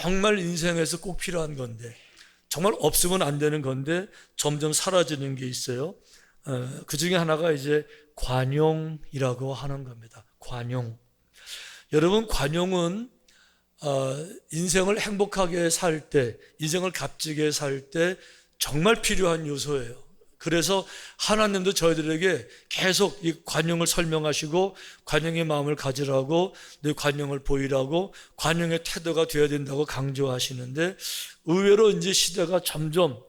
정말 인생에서 꼭 필요한 건데, 정말 없으면 안 되는 건데 점점 사라지는 게 있어요. 그 중에 하나가 이제 관용이라고 하는 겁니다. 관용. 여러분, 관용은 인생을 행복하게 살 때, 인생을 값지게 살 때 정말 필요한 요소예요. 그래서 하나님도 저희들에게 계속 이 관용을 설명하시고 관용의 마음을 가지라고, 내 관용을 보이라고, 관용의 태도가 되어야 된다고 강조하시는데, 의외로 이제 시대가 점점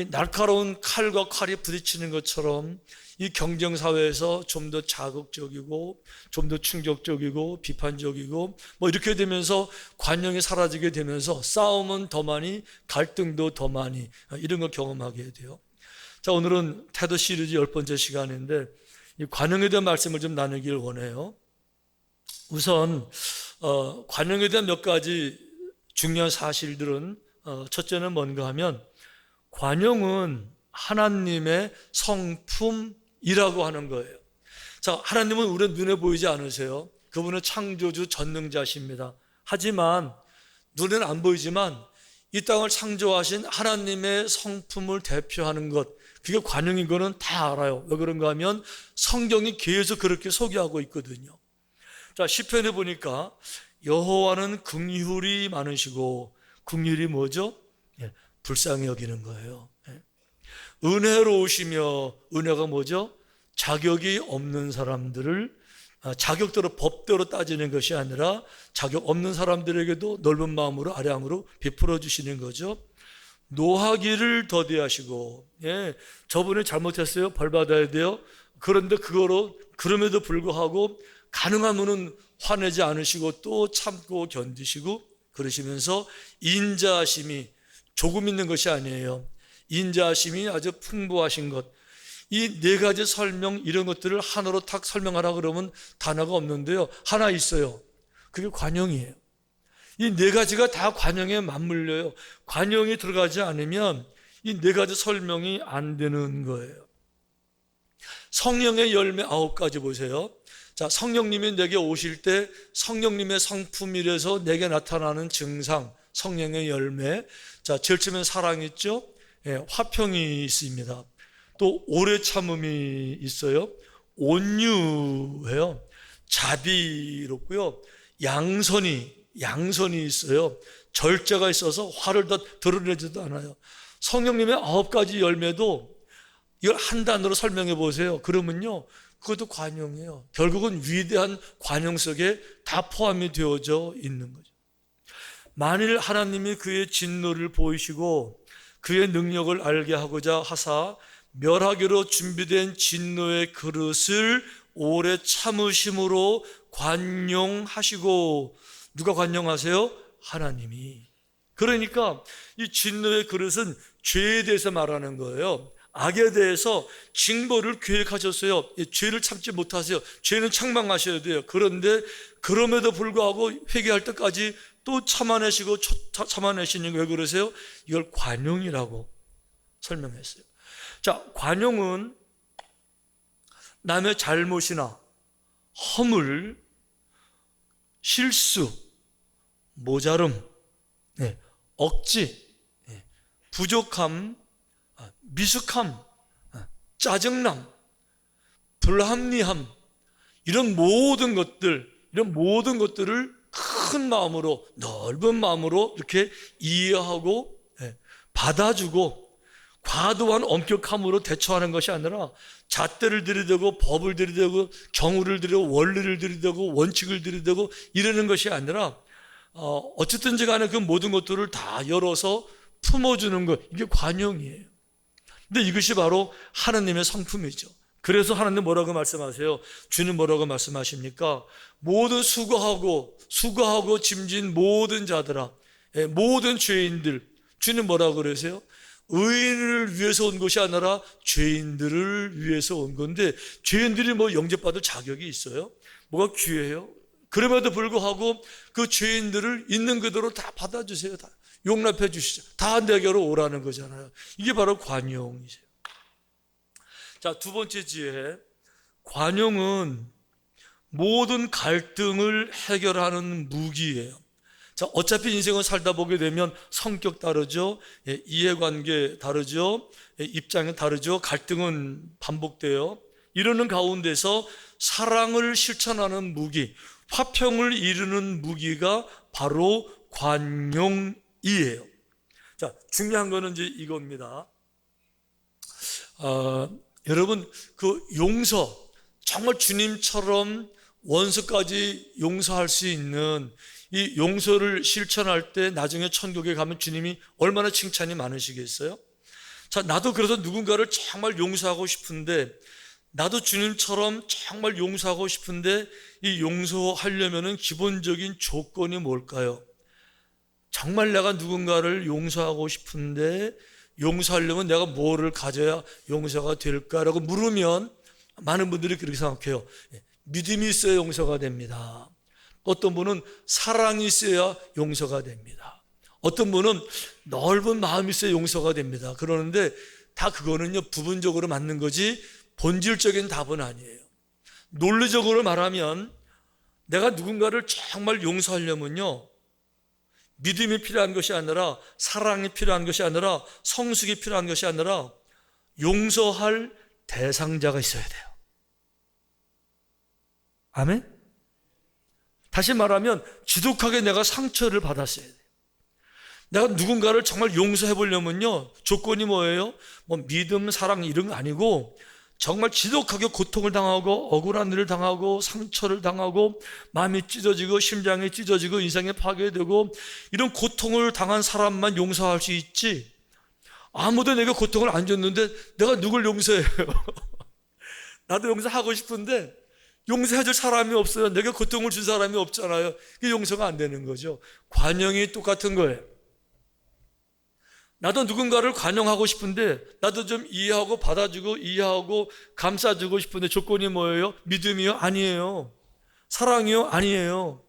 날카로운 칼과 칼이 부딪히는 것처럼 이 경쟁사회에서 좀 더 자극적이고 좀 더 충격적이고 비판적이고 뭐 이렇게 되면서 관용이 사라지게 되면서 싸움은 더 많이, 갈등도 더 많이, 이런 걸 경험하게 돼요. 자, 오늘은 태도 시리즈 10번째 시간인데 이 관용에 대한 말씀을 좀 나누길 원해요. 우선 관용에 대한 몇 가지 중요한 사실들은, 첫째는 뭔가 하면 관용은 하나님의 성품이라고 하는 거예요. 자, 하나님은 우리 눈에 보이지 않으세요. 그분은 창조주 전능자십니다. 하지만 눈에는 안 보이지만 이 땅을 창조하신 하나님의 성품을 대표하는 것, 그게 관용인 거는 다 알아요. 왜 그런가 하면 성경이 계속 그렇게 소개하고 있거든요. 자, 시편에 보니까 여호와는 긍휼이 많으시고, 긍휼이 뭐죠? 불쌍히 여기는 거예요. 은혜로우시며, 은혜가 뭐죠? 자격이 없는 사람들을 자격대로 법대로 따지는 것이 아니라 자격 없는 사람들에게도 넓은 마음으로 아량으로 베풀어 주시는 거죠. 노하기를 더디하시고, 저분이 잘못했어요, 벌 받아야 돼요. 그런데 그럼에도 불구하고 가능하면은 화내지 않으시고 또 참고 견디시고 그러시면서 인자하심이 조금 있는 것이 아니에요. 인자하심이 아주 풍부하신 것. 이 네 가지 설명, 이런 것들을 하나로 탁 설명하라 그러면 단어가 없는데요, 하나 있어요. 그게 관용이에요. 이 네 가지가 다 관용에 맞물려요. 관용이 들어가지 않으면 이 네 가지 설명이 안 되는 거예요. 성령의 열매 9가지 보세요. 자, 성령님이 내게 오실 때 성령님의 성품이라서 내게 나타나는 증상, 성령의 열매. 자, 제일 처음엔 사랑이 있죠. 화평이 있습니다. 또 오래 참음이 있어요. 온유해요. 자비롭고요. 양선이 있어요. 절제가 있어서 화를 더 드러내지도 않아요. 성령님의 9가지 열매도 이걸 한 단어로 설명해 보세요. 그러면요, 그것도 관용이에요. 결국은 위대한 관용 속에 다 포함이 되어져 있는 거죠. 만일 하나님이 그의 진노를 보이시고 그의 능력을 알게 하고자 하사 멸하기로 준비된 진노의 그릇을 오래 참으심으로 관용하시고, 누가 관용하세요? 하나님이. 그러니까 이 진노의 그릇은 죄에 대해서 말하는 거예요. 악에 대해서 징벌을 계획하셨어요. 죄를 참지 못하세요. 죄는 책망하셔야 돼요. 그런데 그럼에도 불구하고 회개할 때까지 또 참아내시는 게 왜 그러세요? 이걸 관용이라고 설명했어요. 자, 관용은 남의 잘못이나 허물, 실수, 모자름, 억지, 부족함, 미숙함, 짜증남, 불합리함, 이런 모든 것들을 큰 마음으로, 넓은 마음으로 이렇게 이해하고 받아주고, 과도한 엄격함으로 대처하는 것이 아니라 잣대를 들이대고 법을 들이대고 경우를 들이대고 원리를 들이대고 원칙을 들이대고 이러는 것이 아니라 어쨌든지 간에 그 모든 것들을 다 열어서 품어주는 것, 이게 관용이에요. 근데 이것이 바로 하나님의 성품이죠. 그래서 하나님 뭐라고 말씀하세요? 주님 뭐라고 말씀하십니까? 모든 수고하고 짐진 모든 자들아, 모든 죄인들, 주님 뭐라고 그러세요? 의인을 위해서 온 것이 아니라 죄인들을 위해서 온 건데, 죄인들이 뭐 영접받을 자격이 있어요? 뭐가 귀해요? 그럼에도 불구하고 그 죄인들을 있는 그대로 다 받아주세요. 다 용납해 주시죠. 다 내게로 오라는 거잖아요. 이게 바로 관용이죠. 자, 두 번째 지혜, 관용은 모든 갈등을 해결하는 무기예요. 자, 어차피 인생을 살다 보게 되면 성격 다르죠. 이해관계 다르죠. 입장이 다르죠. 갈등은 반복돼요. 이러는 가운데서 사랑을 실천하는 무기, 화평을 이루는 무기가 바로 관용이에요. 자, 중요한 거는 이제 이겁니다. 여러분, 그 용서, 정말 주님처럼 원수까지 용서할 수 있는 이 용서를 실천할 때 나중에 천국에 가면 주님이 얼마나 칭찬이 많으시겠어요? 자, 나도 그래서 누군가를 정말 용서하고 싶은데, 나도 주님처럼 정말 용서하고 싶은데, 이 용서하려면은 기본적인 조건이 뭘까요? 정말 내가 누군가를 용서하고 싶은데, 용서하려면 내가 뭐를 가져야 용서가 될까라고 물으면 많은 분들이 그렇게 생각해요. 믿음이 있어야 용서가 됩니다. 어떤 분은 사랑이 있어야 용서가 됩니다. 어떤 분은 넓은 마음이 있어야 용서가 됩니다. 그러는데 다 그거는요, 부분적으로 맞는 거지 본질적인 답은 아니에요. 논리적으로 말하면 내가 누군가를 정말 용서하려면요, 믿음이 필요한 것이 아니라, 사랑이 필요한 것이 아니라, 성숙이 필요한 것이 아니라 용서할 대상자가 있어야 돼요. 아멘? 다시 말하면 지독하게 내가 상처를 받았어야 돼요. 내가 누군가를 정말 용서해 보려면요, 조건이 뭐예요? 뭐 믿음, 사랑 이런 거 아니고 정말 지독하게 고통을 당하고 억울한 일을 당하고 상처를 당하고 마음이 찢어지고 심장이 찢어지고 인생이 파괴되고 이런 고통을 당한 사람만 용서할 수 있지, 아무도 내게 고통을 안 줬는데 내가 누굴 용서해요? 나도 용서하고 싶은데 용서해줄 사람이 없어요. 내게 고통을 준 사람이 없잖아요. 그게 용서가 안 되는 거죠. 관용이 똑같은 거예요. 나도 누군가를 관용하고 싶은데, 나도 좀 이해하고 받아주고 이해하고 감싸주고 싶은데 조건이 뭐예요? 믿음이요? 아니에요. 사랑이요? 아니에요.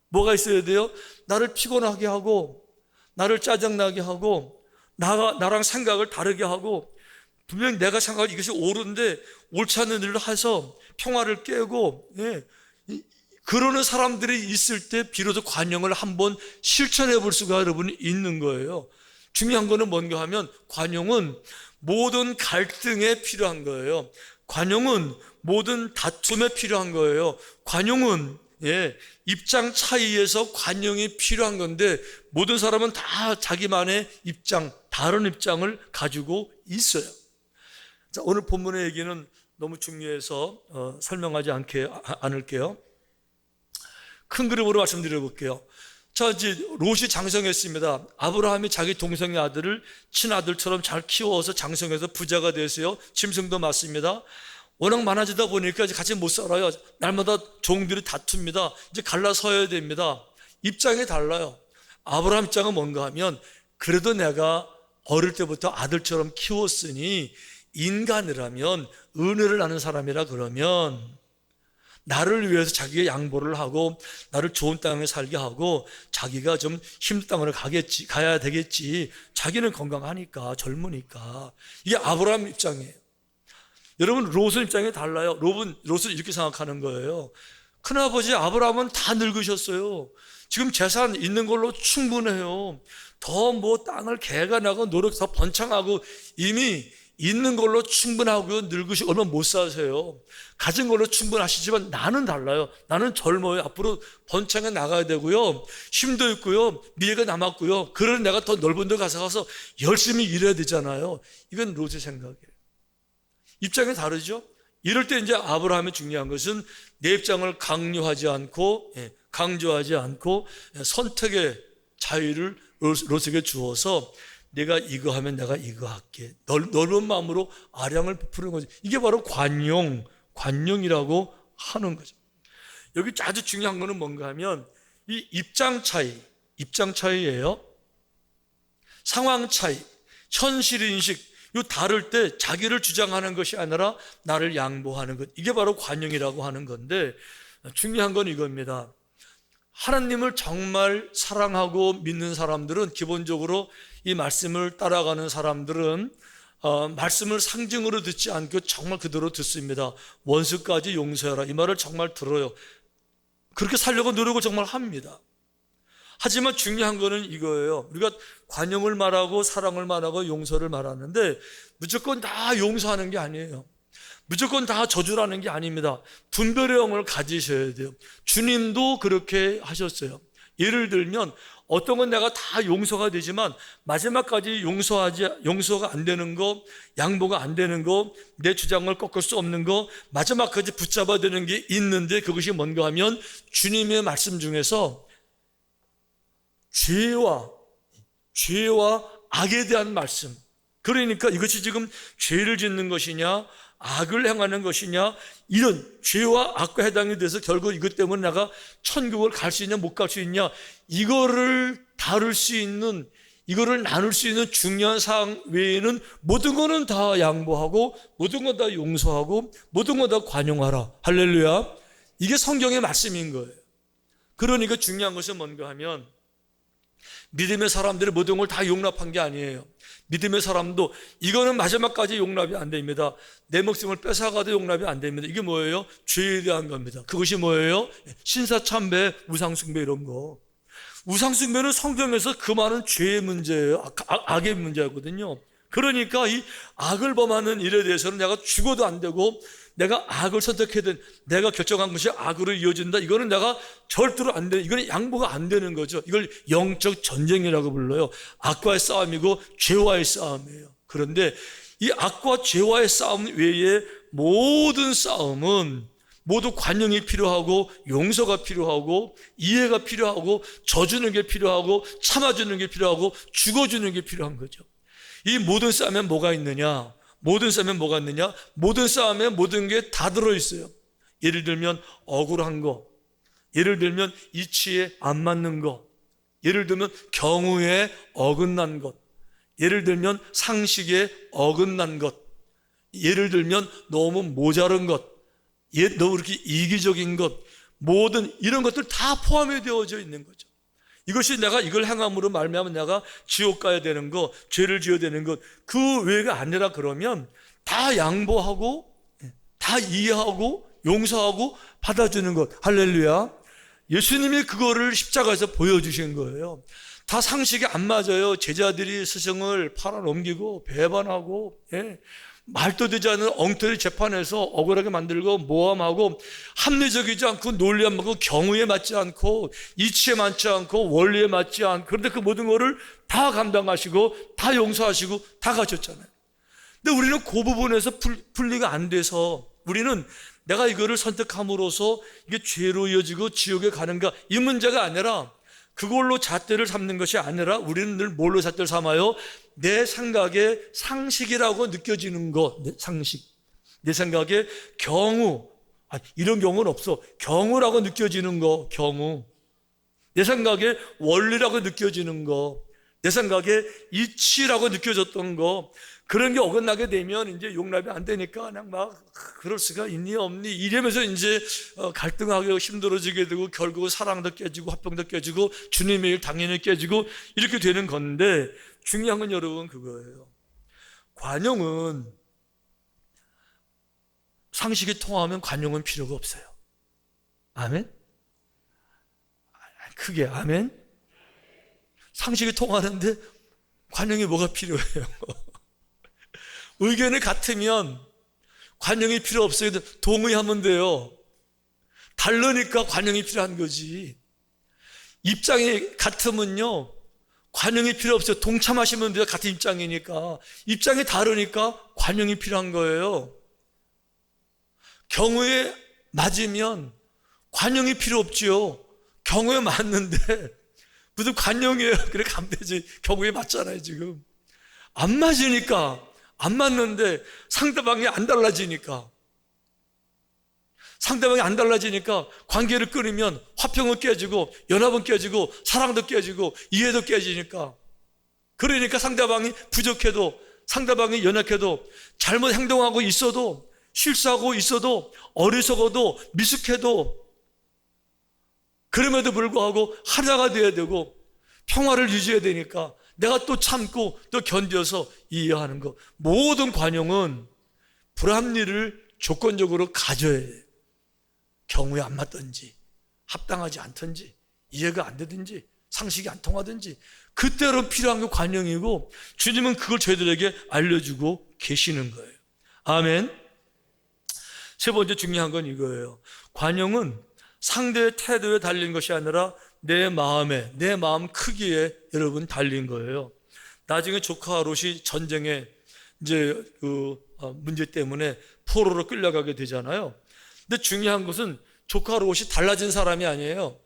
뭐가 있어야 돼요? 나를 피곤하게 하고 나를 짜증나게 하고 나랑 생각을 다르게 하고, 분명히 내가 생각하기 이것이 옳은데 옳지 않은 일을 해서 평화를 깨고, 그러는 사람들이 있을 때 비로소 관용을 한번 실천해 볼 수가 여러분이 있는 거예요. 중요한 거는 뭔가 하면 관용은 모든 갈등에 필요한 거예요. 관용은 모든 다툼에 필요한 거예요. 관용은 입장 차이에서 관용이 필요한 건데, 모든 사람은 다 자기만의 입장, 다른 입장을 가지고 있어요. 자, 오늘 본문의 얘기는 너무 중요해서 설명하지 않을게요. 큰 그림으로 말씀드려 볼게요. 자, 이제 롯이 장성했습니다. 아브라함이 자기 동생의 아들을 친아들처럼 잘 키워서 장성해서 부자가 됐어요. 짐승도 많습니다. 워낙 많아지다 보니까 이제 같이 못 살아요. 날마다 종들이 다툽니다. 이제 갈라서야 됩니다. 입장이 달라요. 아브라함 입장은 뭔가 하면, 그래도 내가 어릴 때부터 아들처럼 키웠으니 인간이라면 은혜를 나눈 사람이라 그러면 나를 위해서 자기가 양보를 하고 나를 좋은 땅에 살게 하고 자기가 좀 힘든 땅으로 가야 되겠지. 자기는 건강하니까, 젊으니까. 이게 아브라함 입장이에요. 여러분, 롯의 입장이 달라요. 롯은 이렇게 생각하는 거예요. 큰아버지 아브라함은 다 늙으셨어요. 지금 재산 있는 걸로 충분해요. 더 뭐 땅을 개간하고 노력 더 번창하고 이미 있는 걸로 충분하고요. 늙으시고 얼마 못 사세요. 가진 걸로 충분하시지만 나는 달라요. 나는 젊어요. 앞으로 번창해 나가야 되고요. 힘도 있고요. 미래가 남았고요. 그러니 내가 더 넓은 데 가서 열심히 일해야 되잖아요. 이건 롯의 생각이에요. 입장이 다르죠? 이럴 때 이제 아브라함이 중요한 것은 내 입장을 강요하지 않고, 강조하지 않고 선택의 자유를 롯에게 주어서 내가 이거 하면 내가 이거 할게. 넓은 마음으로 아량을 베푸는 거죠. 이게 바로 관용이라고 하는 거죠. 여기 아주 중요한 거는 뭔가 하면 이 입장 차이예요. 상황 차이, 현실 인식, 이 다를 때 자기를 주장하는 것이 아니라 나를 양보하는 것. 이게 바로 관용이라고 하는 건데, 중요한 건 이겁니다. 하나님을 정말 사랑하고 믿는 사람들은 기본적으로 이 말씀을 따라가는 사람들은 말씀을 상징으로 듣지 않고 정말 그대로 듣습니다. 원수까지 용서해라, 이 말을 정말 들어요. 그렇게 살려고 노력을 정말 합니다. 하지만 중요한 거는 이거예요. 우리가 관용을 말하고 사랑을 말하고 용서를 말하는데 무조건 다 용서하는 게 아니에요. 무조건 다 저주라는 게 아닙니다. 분별의 영을 가지셔야 돼요. 주님도 그렇게 하셨어요. 예를 들면 어떤 건 내가 다 용서가 되지만 마지막까지 용서가 안 되는 거, 양보가 안 되는 거, 내 주장을 꺾을 수 없는 거, 마지막까지 붙잡아야 되는 게 있는데 그것이 뭔가 하면 주님의 말씀 중에서 죄와 악에 대한 말씀. 그러니까 이것이 지금 죄를 짓는 것이냐 악을 행하는 것이냐, 이런 죄와 악과 해당이 돼서 결국 이것 때문에 내가 천국을 갈 수 있냐 못 갈 수 있냐, 이거를 다룰 수 있는, 이거를 나눌 수 있는 중요한 사항 외에는 모든 거는 다 양보하고 모든 건 다 용서하고 모든 건 다 관용하라. 할렐루야. 이게 성경의 말씀인 거예요. 그러니까 중요한 것은 뭔가 하면 믿음의 사람들이 모든 걸 다 용납한 게 아니에요. 믿음의 사람도 이거는 마지막까지 용납이 안 됩니다. 내 목숨을 뺏어가도 용납이 안 됩니다. 이게 뭐예요? 죄에 대한 겁니다. 그것이 뭐예요? 신사참배, 우상숭배 이런 거. 우상숭배는 성경에서 그 많은 죄의 문제예요. 악의 문제거든요. 그러니까 이 악을 범하는 일에 대해서는 내가 죽어도 안 되고, 내가 악을 선택해든 내가 결정한 것이 악으로 이어진다, 이거는 내가 절대로 안 돼. 이거는 양보가 안 되는 거죠. 이걸 영적 전쟁이라고 불러요. 악과의 싸움이고 죄와의 싸움이에요. 그런데 이 악과 죄와의 싸움 외에 모든 싸움은 모두 관용이 필요하고 용서가 필요하고 이해가 필요하고 져주는 게 필요하고 참아주는 게 필요하고 죽어주는 게 필요한 거죠. 이 모든 싸움에 뭐가 있느냐? 모든 싸움에 뭐가 있느냐? 모든 싸움에 모든 게 다 들어있어요. 예를 들면 억울한 거, 예를 들면 이치에 안 맞는 거, 예를 들면 경우에 어긋난 것, 예를 들면 상식에 어긋난 것, 예를 들면 너무 모자른 것, 너무 이렇게 이기적인 것, 모든 이런 것들 다 포함이 되어져 있는 거죠. 이것이 내가 이걸 행함으로 말미암아 내가 지옥 가야 되는 것, 죄를 지어야 되는 것, 그 외가 아니라 그러면 다 양보하고 다 이해하고 용서하고 받아주는 것. 할렐루야. 예수님이 그거를 십자가에서 보여주신 거예요. 다 상식이 안 맞아요. 제자들이 스승을 팔아넘기고 배반하고, 말도 되지 않은 엉터리 재판에서 억울하게 만들고 모함하고 합리적이지 않고 논리에 맞고 경우에 맞지 않고 이치에 맞지 않고 원리에 맞지 않고, 그런데 그 모든 거를 다 감당하시고 다 용서하시고 다 가셨잖아요. 근데 우리는 그 부분에서 분리가 안 돼서 우리는 내가 이거를 선택함으로써 이게 죄로 이어지고 지옥에 가는가, 이 문제가 아니라, 그걸로 잣대를 삼는 것이 아니라 우리는 늘 뭘로 잣대를 삼아요? 내 생각에 상식이라고 느껴지는 것, 상식. 내 생각에 경우, 이런 경우는 없어. 경우라고 느껴지는 거, 경우. 내 생각에 원리라고 느껴지는 거, 내 생각에 이치라고 느껴졌던 거, 그런 게 어긋나게 되면 이제 용납이 안 되니까 그냥 막 그럴 수가 있니 없니 이러면서 이제 갈등하고 힘들어지게 되고 결국은 사랑도 깨지고 화평도 깨지고 주님의 일 당연히 깨지고 이렇게 되는 건데, 중요한 건 여러분 그거예요. 관용은 상식이 통하면 관용은 필요가 없어요. 아멘? 크게 아멘? 상식이 통하는데 관용이 뭐가 필요해요? 의견이 같으면 관용이 필요 없어요. 동의하면 돼요. 다르니까 관용이 필요한 거지. 입장이 같으면요 관용이 필요 없어요. 동참하시면 돼요. 같은 입장이니까. 입장이 다르니까 관용이 필요한 거예요. 경우에 맞으면 관용이 필요 없지요. 경우에 맞는데 무슨 관용이에요? 그래 가면 되지. 경우에 맞잖아요. 지금 안 맞으니까, 안 맞는데 상대방이 안 달라지니까, 상대방이 안 달라지니까 관계를 끊으면 화평은 깨지고 연합은 깨지고 사랑도 깨지고 이해도 깨지니까, 그러니까 상대방이 부족해도, 상대방이 연약해도, 잘못 행동하고 있어도, 실수하고 있어도, 어리석어도 미숙해도, 그럼에도 불구하고 하나가 되어야 되고 평화를 유지해야 되니까 내가 또 참고 또 견뎌서 이해하는 것. 모든 관용은 불합리를 조건적으로 가져야 돼. 경우에 안 맞든지 합당하지 않든지 이해가 안 되든지 상식이 안 통하든지 그때로 필요한 게 관용이고 주님은 그걸 저희들에게 알려주고 계시는 거예요. 아멘. 세 번째 중요한 건 이거예요. 관용은 상대의 태도에 달린 것이 아니라 내 마음 크기에 여러분 달린 거예요. 나중에 조카 롯이 전쟁에 이제 문제 때문에 포로로 끌려가게 되잖아요. 근데 중요한 것은 조카 롯이 달라진 사람이 아니에요.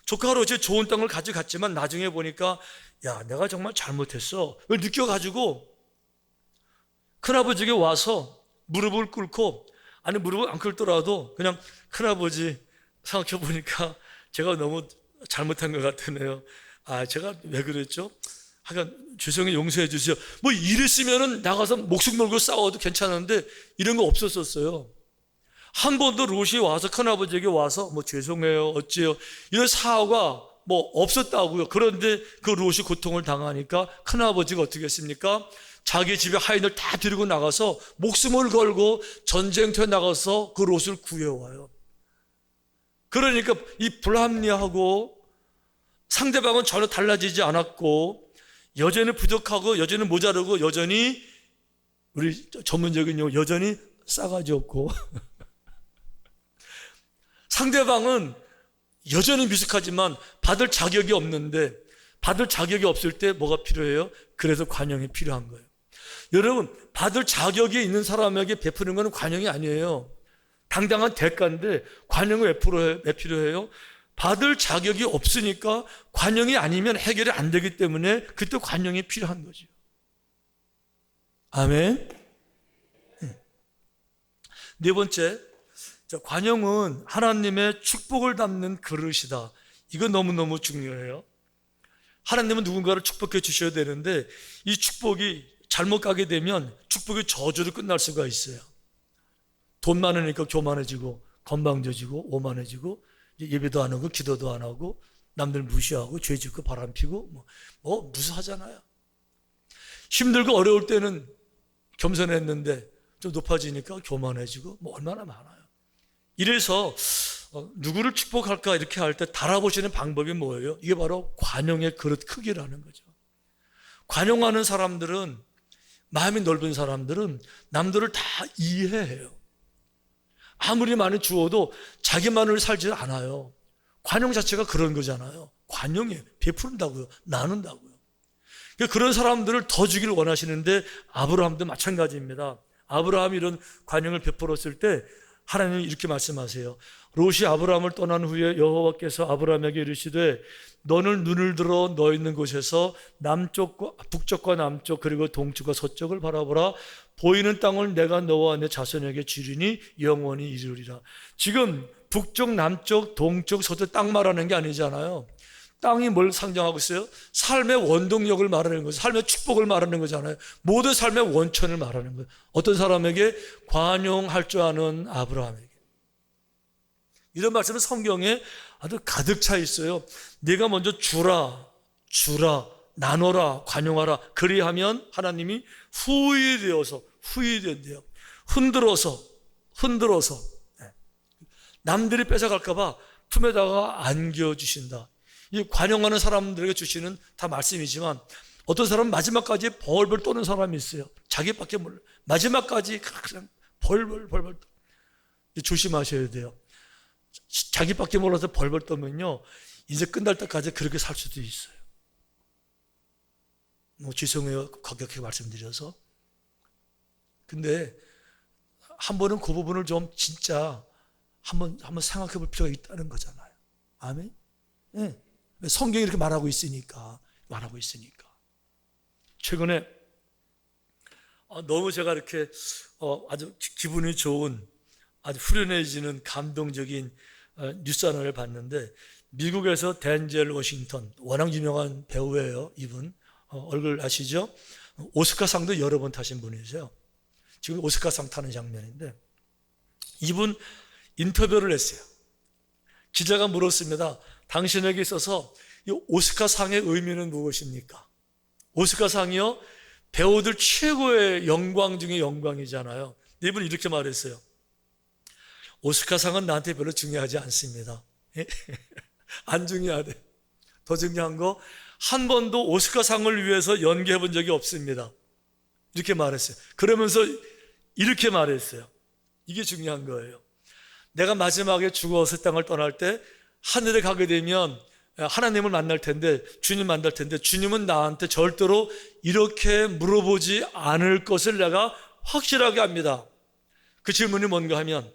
조카 롯이 좋은 땅을 가져갔지만 나중에 보니까 야, 내가 정말 잘못했어. 그걸 느껴가지고 큰아버지에게 와서 무릎을 꿇고, 아니 무릎을 안 꿇더라도 그냥 큰아버지 생각해 보니까 제가 너무 잘못한 것 같으네요. 아, 제가 왜 그랬죠? 하여간 죄송해요, 용서해 주세요. 뭐 이랬으면은 나가서 목숨 걸고 싸워도 괜찮은데 이런 거 없었었어요. 한 번도 롯이 와서 큰아버지에게 와서 뭐 죄송해요, 어째요, 이런 사과가 뭐 없었다고요. 그런데 그 롯이 고통을 당하니까 큰아버지가 어떻게 했습니까? 자기 집에 하인을 다 데리고 나가서 목숨을 걸고 전쟁터에 나가서 그 롯을 구해와요. 그러니까 이 불합리하고 상대방은 전혀 달라지지 않았고 여전히 부족하고 여전히 모자르고 여전히, 우리 전문적인 용어, 여전히 싸가지 없고 상대방은 여전히 미숙하지만 받을 자격이 없는데, 받을 자격이 없을 때 뭐가 필요해요? 그래서 관용이 필요한 거예요. 여러분, 받을 자격이 있는 사람에게 베푸는 건 관용이 아니에요. 당당한 대가인데 관용이 왜 필요해요? 받을 자격이 없으니까 관용이 아니면 해결이 안 되기 때문에 그때 관용이 필요한 거죠. 아멘. 네 번째, 관용은 하나님의 축복을 담는 그릇이다. 이건 너무너무 중요해요. 하나님은 누군가를 축복해 주셔야 되는데 이 축복이 잘못 가게 되면 축복이 저주로 끝날 수가 있어요. 돈 많으니까 교만해지고 건방져지고 오만해지고 예배도 안 하고 기도도 안 하고 남들 무시하고 죄 짓고 바람 피고 무수하잖아요. 힘들고 어려울 때는 겸손했는데 좀 높아지니까 교만해지고 얼마나 많아요. 이래서 누구를 축복할까 이렇게 할 때 달아보시는 방법이 뭐예요? 이게 바로 관용의 그릇 크기라는 거죠. 관용하는 사람들은, 마음이 넓은 사람들은 남들을 다 이해해요. 아무리 많이 주어도 자기만을 살지 않아요. 관용 자체가 그런 거잖아요. 관용이에요. 베푼다고요. 나눈다고요. 그런 사람들을 더 주기를 원하시는데 아브라함도 마찬가지입니다. 아브라함이 이런 관용을 베풀었을 때 하나님은 이렇게 말씀하세요. 롯이 아브라함을 떠난 후에 여호와께서 아브라함에게 이르시되 너는 눈을 들어 너 있는 곳에서 북쪽과 남쪽 그리고 동쪽과 서쪽을 바라보라. 보이는 땅을 내가 너와 내 자손에게 주리니 영원히 이루리라. 지금 북쪽, 남쪽, 동쪽, 서쪽 땅 말하는 게 아니잖아요. 땅이 뭘 상징하고 있어요? 삶의 원동력을 말하는 거죠. 삶의 축복을 말하는 거잖아요. 모든 삶의 원천을 말하는 거예요. 어떤 사람에게? 관용할 줄 아는 아브라함에게. 이런 말씀은 성경에 아주 가득 차 있어요. 네가 먼저 주라, 나눠라, 관용하라. 그리하면 하나님이 후회된대요. 흔들어서 남들이 뺏어갈까 봐 품에다가 안겨주신다. 이 관용하는 사람들에게 주시는 다 말씀이지만 어떤 사람은 마지막까지 벌벌 떠는 사람이 있어요. 자기밖에 몰라. 마지막까지 그냥 벌벌 조심하셔야 돼요. 자기밖에 몰라서 벌벌 떠면요, 이제 끝날 때까지 그렇게 살 수도 있어요. 죄송해요, 과격하게 말씀드려서. 근데 한 번은 그 부분을 좀 진짜 한번 생각해 볼 필요가 있다는 거잖아요. 아멘? 네. 성경이 이렇게 말하고 있으니까. 최근에 너무 제가 이렇게 아주 기분이 좋은, 아주 후련해지는 감동적인 뉴스 하나를 봤는데, 미국에서 덴젤 워싱턴, 워낙 유명한 배우예요. 이분 얼굴 아시죠? 오스카상도 여러 번 타신 분이세요. 지금 오스카상 타는 장면인데, 이분 인터뷰를 했어요. 기자가 물었습니다. 당신에게 있어서 이 오스카상의 의미는 무엇입니까? 오스카상이요, 배우들 최고의 영광 중에 영광이잖아요. 이분이 이렇게 말했어요. 오스카상은 나한테 별로 중요하지 않습니다. 안 중요하대. 더 중요한 거, 한 번도 오스카상을 위해서 연기해 본 적이 없습니다. 이렇게 말했어요. 그러면서 이렇게 말했어요. 이게 중요한 거예요. 내가 마지막에 죽어서 땅을 떠날 때 하늘에 가게 되면 하나님을 만날 텐데, 주님 만날 텐데, 주님은 나한테 절대로 이렇게 물어보지 않을 것을 내가 확실하게 합니다. 그 질문이 뭔가 하면,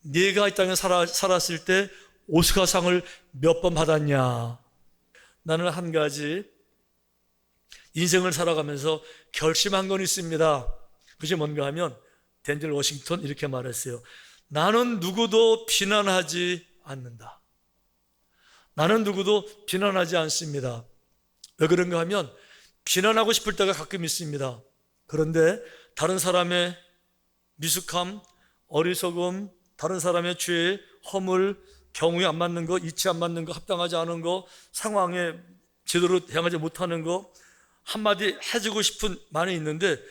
네가 이 땅에 살았을 때 오스카상을 몇 번 받았냐? 나는 한 가지 인생을 살아가면서 결심한 건 있습니다. 그것이 뭔가 하면 덴젤 워싱턴 이렇게 말했어요. 나는 누구도 비난하지 않는다. 나는 누구도 비난하지 않습니다. 왜 그런가 하면 비난하고 싶을 때가 가끔 있습니다. 그런데 다른 사람의 미숙함, 어리석음, 다른 사람의 죄, 허물, 경우에 안 맞는 거, 이치 안 맞는 거, 합당하지 않은 거, 상황에 제대로 대응하지 못하는 거, 한마디 해주고 싶은 마음이 있는데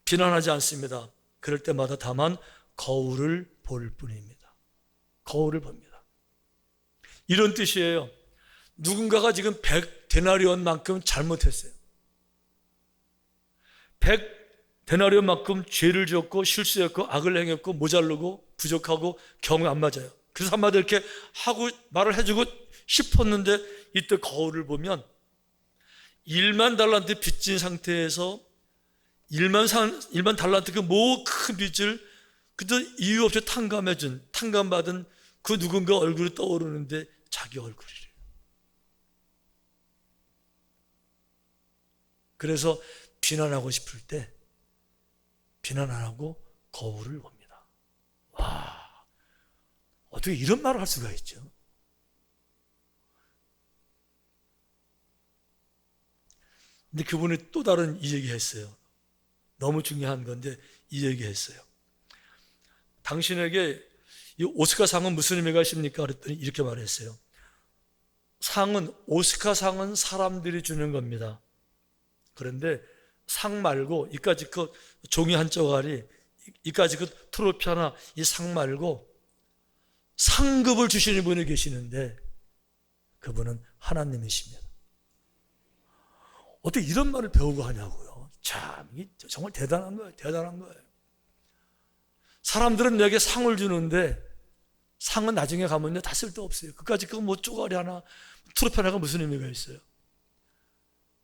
비난하지 않습니다. 그럴 때마다 다만 거울을 볼 뿐입니다. 거울을 봅니다. 이런 뜻이에요. 누군가가 지금 100데나리온만큼 잘못했어요. 100데나리온만큼 죄를 지었고 실수했고 악을 행했고 모자르고 부족하고 경우에 안 맞아요. 그래서 한마디 이렇게 하고 말을 해주고 싶었는데 이때 거울을 보면 1만 달란트 빚진 상태에서 1만 달란트 그 큰 빚을 그때 이유 없이 탕감받은 그 누군가 얼굴이 떠오르는데 자기 얼굴이래요. 그래서 비난하고 싶을 때 비난 안 하고 거울을 봅니다. 와, 어떻게 이런 말을 할 수가 있죠? 근데 그분이 또 다른 이 얘기 했어요. 너무 중요한 건데 이 얘기 했어요. 당신에게 이 오스카상은 무슨 의미가 있습니까? 그랬더니 이렇게 말했어요. 오스카상은 사람들이 주는 겁니다. 그런데 상 말고 이까지 그 종이 한 쪼가리, 이까지 그 트로피 하나, 이 상 말고 상급을 주시는 분이 계시는데 그분은 하나님이십니다. 어떻게 이런 말을 배우고 하냐고요. 참, 정말 대단한 거예요. 대단한 거예요. 사람들은 내게 상을 주는데 상은 나중에 가면요 다 쓸데없어요. 그까지 그 뭐 쪼가리 하나, 트로피 하나가 무슨 의미가 있어요?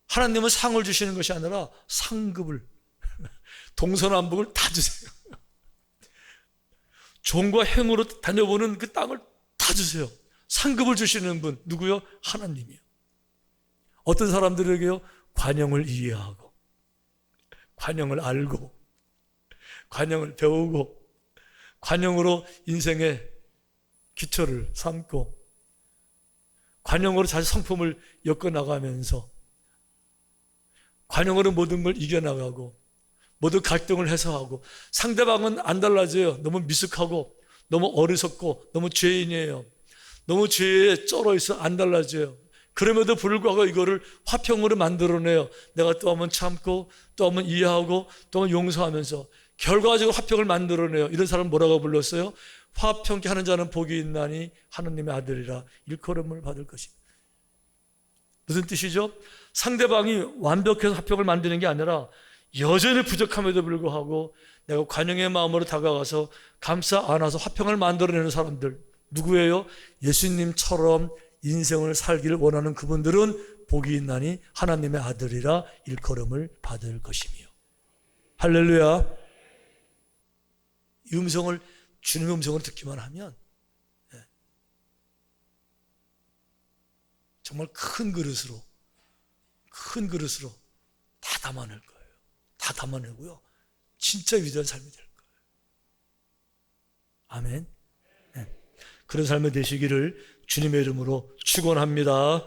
하나님은 상을 주시는 것이 아니라 상급을, 동서남북을 다 주세요. 종과 행으로 다녀보는 그 땅을 다 주세요. 상급을 주시는 분 누구요? 하나님이요. 어떤 사람들에게요? 관용을 이해하고, 관용을 알고, 관용을 배우고, 관용으로 인생의 기초를 삼고, 관용으로 자기 성품을 엮어나가면서, 관용으로 모든 걸 이겨나가고, 모든 갈등을 해소하고, 상대방은 안 달라져요. 너무 미숙하고, 너무 어리석고, 너무 죄인이에요. 너무 죄에 쩔어 있어 안 달라져요. 그럼에도 불구하고 이거를 화평으로 만들어내요. 내가 또 한번 참고, 또 한번 이해하고, 또 한번 용서하면서 결과적으로 화평을 만들어내요. 이런 사람 뭐라고 불렀어요? 화평케 하는 자는 복이 있나니 하느님의 아들이라 일컬음을 받을 것입니다. 무슨 뜻이죠? 상대방이 완벽해서 화평을 만드는 게 아니라 여전히 부족함에도 불구하고 내가 관용의 마음으로 다가가서 감싸 안아서 화평을 만들어내는 사람들 누구예요? 예수님처럼 인생을 살기를 원하는 그분들은 복이 있나니 하나님의 아들이라 일컬음을 받을 것이며. 할렐루야. 이 음성을 주님의 음성을 듣기만 하면 정말 큰 그릇으로 다 담아낼 거예요. 다 담아내고요 진짜 위대한 삶이 될 거예요. 아멘. 그런 삶이 되시기를 주님의 이름으로 축원합니다.